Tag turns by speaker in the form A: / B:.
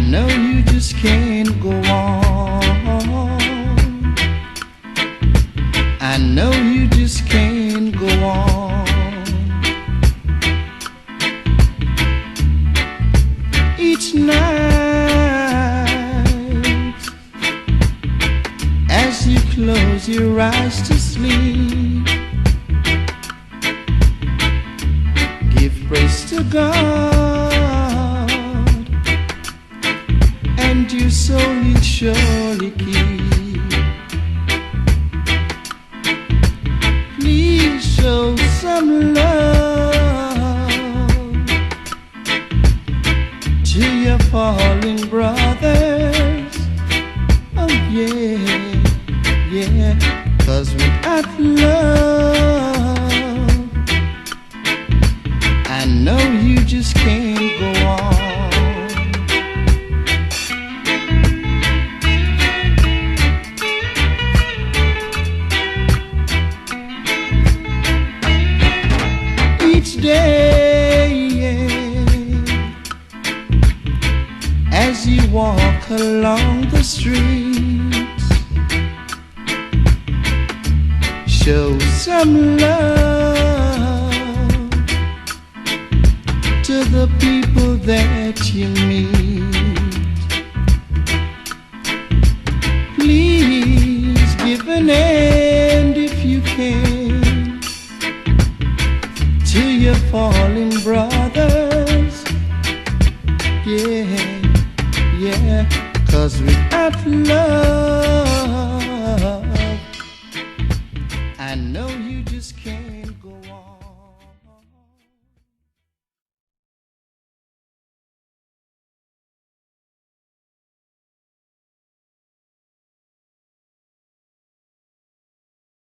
A: know you just can't go on. I know you just can't go on. Each night, as you close your eyes to sleep, give praise to God, and your soul will surely keep. Please show some love to your fallen brothers. Oh yeah, yeah, 'cause without love, I know you just can't go on. Each day, as you walk along the streets, show some love to the people that you meet. Please give an hand if you can to your fallen brothers. Yeah, yeah, 'cause without love, I know you just can't.